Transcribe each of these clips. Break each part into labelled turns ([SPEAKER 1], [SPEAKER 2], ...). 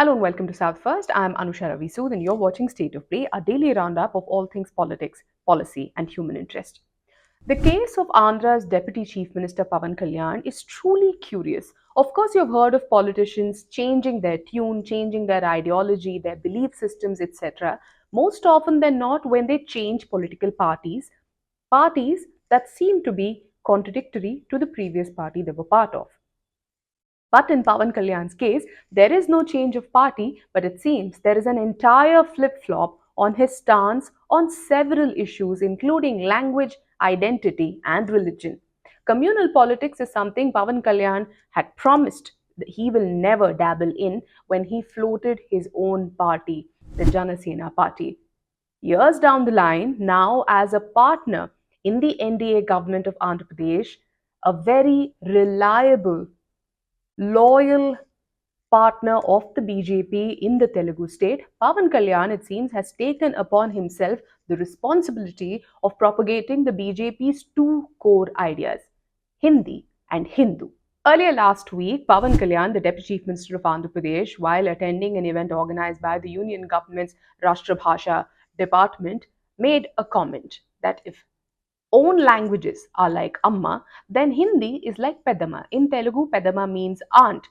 [SPEAKER 1] Hello and welcome to South First. I'm Anusha Ravisood and you're watching State of Play, a daily roundup of all things politics, policy, and human interest. The case of Andhra's Deputy Chief Minister Pawan Kalyan is truly curious. Of course, you've heard of politicians changing their tune, changing their ideology, their belief systems, etc. Most often than not, when they change political parties that seem to be contradictory to the previous party they were part of. But in Pawan Kalyan's case, there is no change of party, but it seems there is an entire flip flop on his stance on several issues, including language, identity, and religion. Communal politics is something Pawan Kalyan had promised that he will never dabble in when he floated his own party, the Janasena party. Years down the line, now as a partner in the NDA government of Andhra Pradesh, a very reliable loyal partner of the BJP in the Telugu state, Pawan Kalyan, it seems, has taken upon himself the responsibility of propagating the BJP's two core ideas, Hindi and Hindu. Earlier last week, Pawan Kalyan, the Deputy Chief Minister of Andhra Pradesh, while attending an event organized by the Union government's Rashtra Bhasha department, made a comment that if own languages are like Amma, then Hindi is like Pedama. In Telugu, Pedama means aunt,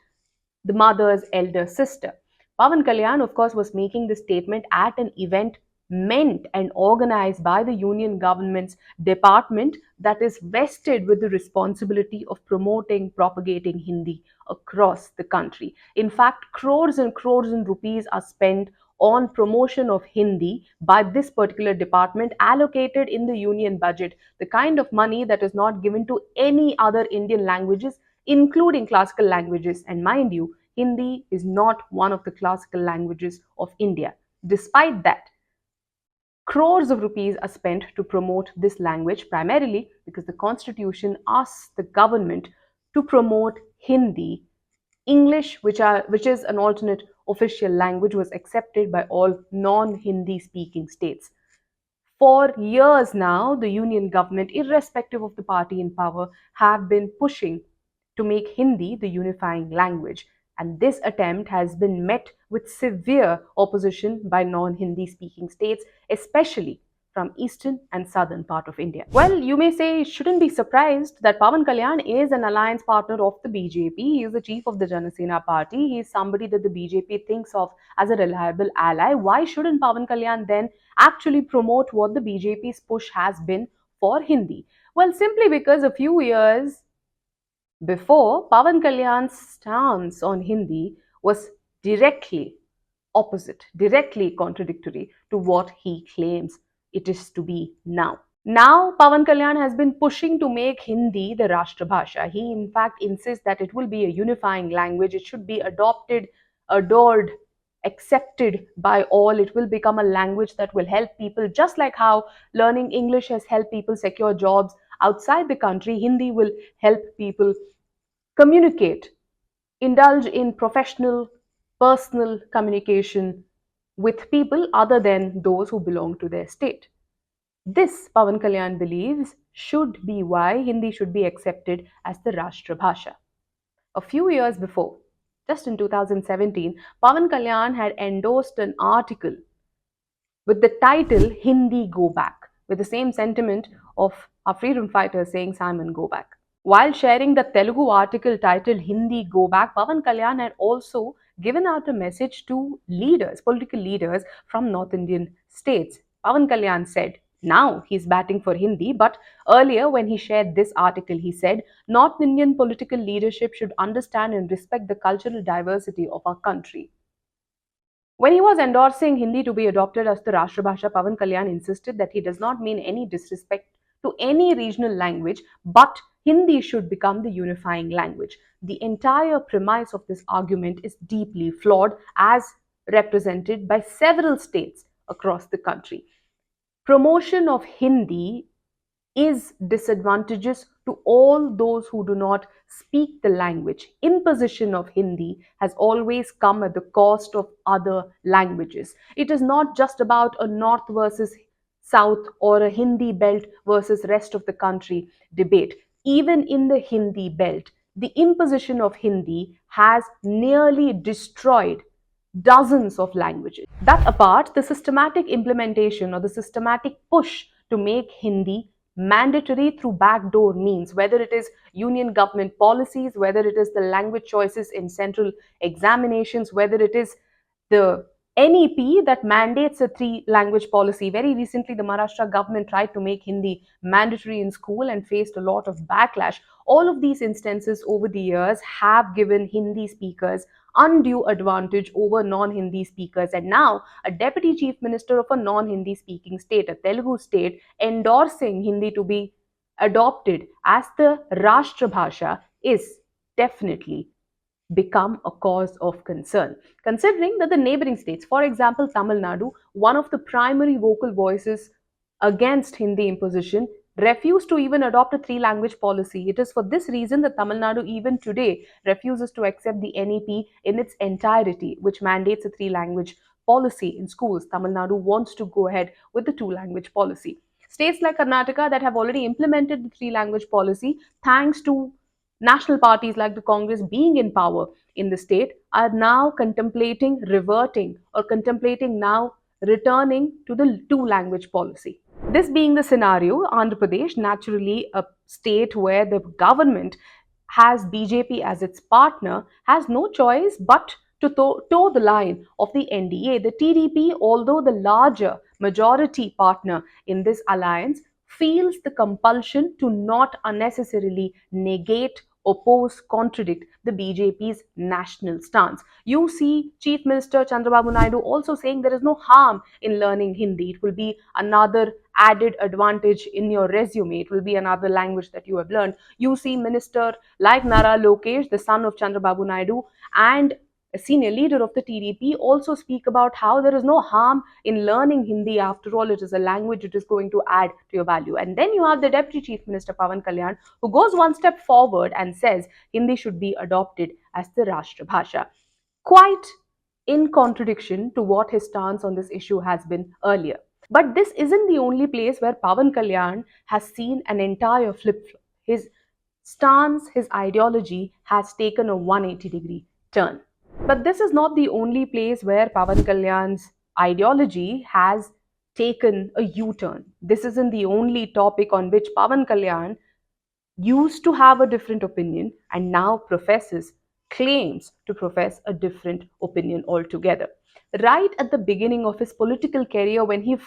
[SPEAKER 1] the mother's elder sister. Pawan Kalyan, of course, was making this statement at an event meant and organized by the union government's department that is vested with the responsibility of promoting, propagating Hindi across the country. In fact, crores and crores in rupees are spent on promotion of Hindi by this particular department allocated in the union budget, the kind of money that is not given to any other Indian languages, including classical languages. And mind you, Hindi is not one of the classical languages of India. Despite that, crores of rupees are spent to promote this language, primarily because the constitution asks the government to promote Hindi. English, which is an alternate official language, was accepted by all non-Hindi speaking states. For years now, the union government, irrespective of the party in power, have been pushing to make Hindi the unifying language. And this attempt has been met with severe opposition by non-Hindi speaking states, especially from eastern and southern part of India. Well, you may say, shouldn't be surprised that Pawan Kalyan is an alliance partner of the BJP. He is the chief of the Janasena party. He is somebody that the BJP thinks of as a reliable ally. Why shouldn't Pawan Kalyan then actually promote what the BJP's push has been for Hindi? Well, simply because a few years before, Pawan Kalyan's stance on Hindi was directly opposite, directly contradictory to what he claims it is to be now. Now, Pawan Kalyan has been pushing to make Hindi the Rashtra Bhasha. He, in fact, insists that it will be a unifying language. It should be adopted, adored, accepted by all. It will become a language that will help people, just like how learning English has helped people secure jobs outside the country. Hindi will help people communicate, indulge in professional, personal communication with people other than those who belong to their state. This, Pawan Kalyan believes, should be why Hindi should be accepted as the Rashtra Bhasha. A few years before, just in 2017, Pawan Kalyan had endorsed an article with the title Hindi Go Back, with the same sentiment of our freedom fighters saying Simon Go Back. While sharing the Telugu article titled Hindi Go Back, Pawan Kalyan had also given out a message to leaders, political leaders from North Indian states. Pawan Kalyan said, now he's batting for Hindi, but earlier when he shared this article, he said, North Indian political leadership should understand and respect the cultural diversity of our country. When he was endorsing Hindi to be adopted as the Rashtra Bhasha, Pawan Kalyan insisted that he does not mean any disrespect to any regional language, but Hindi should become the unifying language. The entire premise of this argument is deeply flawed, as represented by several states across the country. Promotion of Hindi is disadvantageous to all those who do not speak the language. Imposition of Hindi has always come at the cost of other languages. It is not just about a north versus south or a Hindi belt versus rest of the country debate. Even in the Hindi belt, the imposition of Hindi has nearly destroyed dozens of languages. That apart, the systematic implementation or the systematic push to make Hindi mandatory through backdoor means, whether it is union government policies, whether it is the language choices in central examinations, whether it is the NEP that mandates a three language policy. Very recently, the Maharashtra government tried to make Hindi mandatory in school and faced a lot of backlash. All of these instances over the years have given Hindi speakers undue advantage over non-Hindi speakers. And now, a deputy chief minister of a non-Hindi speaking state, a Telugu state, endorsing Hindi to be adopted as the Rashtra Bhasha is definitely become a cause of concern. Considering that the neighboring states, for example, Tamil Nadu, one of the primary vocal voices against Hindi imposition, refused to even adopt a three language policy. It is for this reason that Tamil Nadu, even today, refuses to accept the NEP in its entirety, which mandates a three language policy in schools. Tamil Nadu wants to go ahead with the two language policy. States like Karnataka that have already implemented the three language policy, thanks to national parties like the Congress being in power in the state, are now contemplating reverting or contemplating now returning to the two language policy. This being the scenario, Andhra Pradesh, naturally a state where the government has BJP as its partner, has no choice but to toe the line of the NDA. The TDP, although the larger majority partner in this alliance, feels the compulsion to not unnecessarily negate, oppose, contradict the BJP's national stance. You see Chief Minister Chandrababu Naidu also saying there is no harm in learning Hindi. It will be another added advantage in your resume. It will be another language that you have learned. You see Minister like Nara Lokesh, the son of Chandrababu Naidu, and a senior leader of the TDP also speak about how there is no harm in learning Hindi. After all, it is a language, it is going to add to your value. And then you have the Deputy Chief Minister Pawan Kalyan, who goes one step forward and says Hindi should be adopted as the Rashtra Bhasha. Quite in contradiction to what his stance on this issue has been earlier. But this isn't the only place where Pawan Kalyan has seen an entire flip flop. His stance, his ideology has taken a 180-degree turn. But this is not the only place where Pawan Kalyan's ideology has taken a U turn. This isn't the only topic on which Pawan Kalyan used to have a different opinion and now claims to profess a different opinion altogether. Right at the beginning of his political career, when he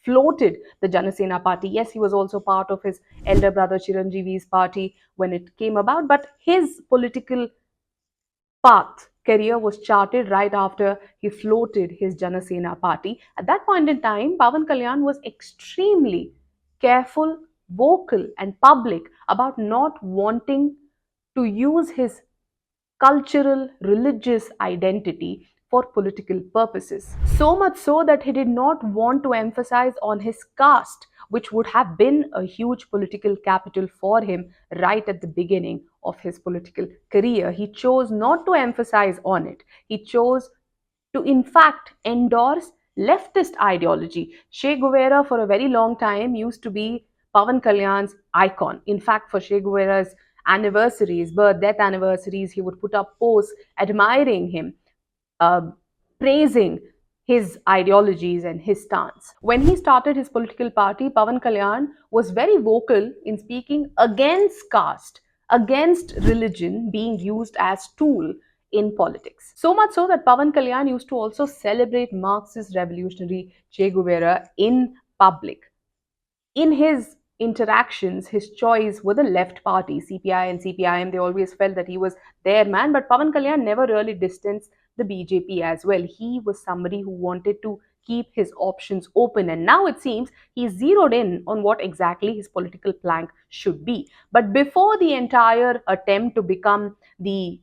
[SPEAKER 1] floated the Janasena party, yes, he was also part of his elder brother Chiranjeevi's party when it came about, but his political path career was charted right after he floated his Janasena party. At that point in time, Pawan Kalyan was extremely careful, vocal, and public about not wanting to use his cultural, religious identity for political purposes. So much so that he did not want to emphasize on his caste, which would have been a huge political capital for him right at the beginning of his political career. He chose not to emphasize on it. He chose to, in fact, endorse leftist ideology. Che Guevara, for a very long time, used to be Pawan Kalyan's icon. In fact, for Che Guevara's anniversaries, birth, death anniversaries, he would put up posts admiring him, uh, praising his ideologies and his stance. When he started his political party, Pawan Kalyan was very vocal in speaking against caste, against religion being used as tool in politics. So much so that Pawan Kalyan used to also celebrate Marxist revolutionary Che Guevara in public. In his interactions, his choice were the left party, CPI and CPIM. They always felt that he was their man, but Pawan Kalyan never really distanced the BJP as well. He was somebody who wanted to keep his options open, and now it seems he's zeroed in on what exactly his political plank should be. But before the entire attempt to become the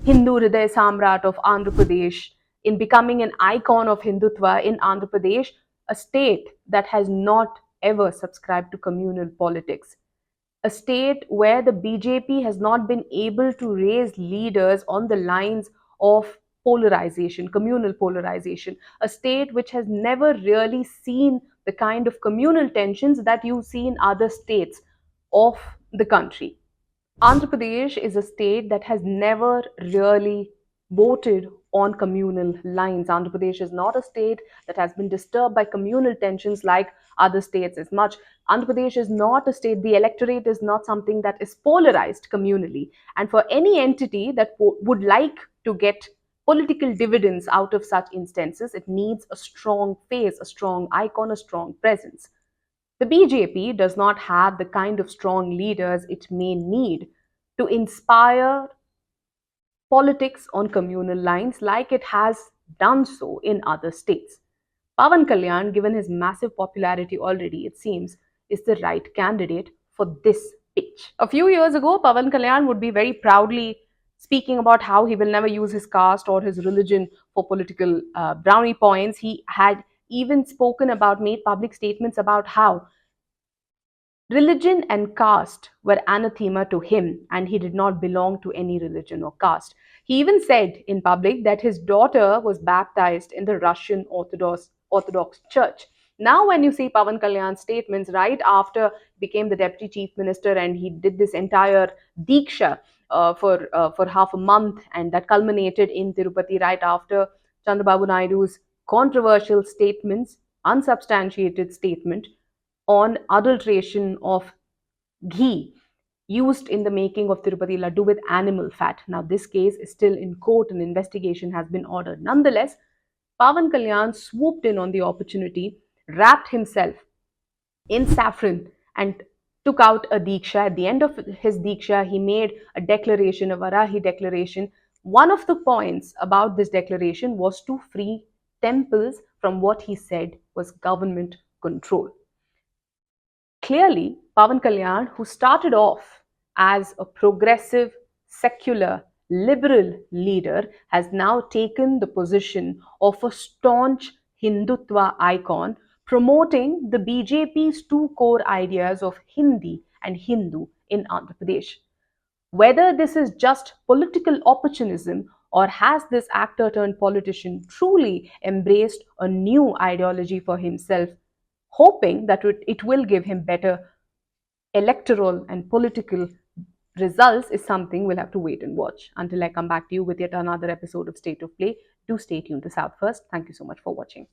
[SPEAKER 1] Hindu Hriday Samrat of Andhra Pradesh, in becoming an icon of Hindutva in Andhra Pradesh, a state that has not ever subscribed to communal politics, a state where the BJP has not been able to raise leaders on the lines of polarization, communal polarization, a state which has never really seen the kind of communal tensions that you see in other states of the country. Andhra Pradesh is a state that has never really voted on communal lines. Andhra Pradesh is not a state that has been disturbed by communal tensions like other states as much. Andhra Pradesh is not a state, the electorate is not something that is polarized communally. And for any entity that would like to get political dividends out of such instances, it needs a strong face, a strong icon, a strong presence. The BJP does not have the kind of strong leaders it may need to inspire politics on communal lines like it has done so in other states. Pawan Kalyan, given his massive popularity already, it seems, is the right candidate for this pitch. A few years ago, Pawan Kalyan would be very proudly speaking about how he will never use his caste or his religion for political brownie points. He had even spoken about, made public statements about how religion and caste were anathema to him, and he did not belong to any religion or caste. He even said in public that his daughter was baptized in the Russian Orthodox Church. Now, when you see Pawan Kalyan's statements right after he became the deputy chief minister and he did this entire diksha for half a month, and that culminated in Tirupati right after Chandrababu Naidu's controversial statements, unsubstantiated statement on adulteration of ghee used in the making of Tirupati Laddu with animal fat. Now, this case is still in court and investigation has been ordered. Nonetheless, Pawan Kalyan swooped in on the opportunity, wrapped himself in saffron, and took out a diksha. At the end of his diksha, he made a declaration, a Varahi declaration. One of the points about this declaration was to free temples from what he said was government control. Clearly, Pawan Kalyan, who started off as a progressive, secular, liberal leader, has now taken the position of a staunch Hindutva icon, promoting the BJP's two core ideas of Hindi and Hindu in Andhra Pradesh. Whether this is just political opportunism or has this actor turned politician truly embraced a new ideology for himself, hoping that it will give him better electoral and political results, is something we'll have to wait and watch. Until I come back to you with yet another episode of State of Play, do stay tuned to South First. Thank you so much for watching.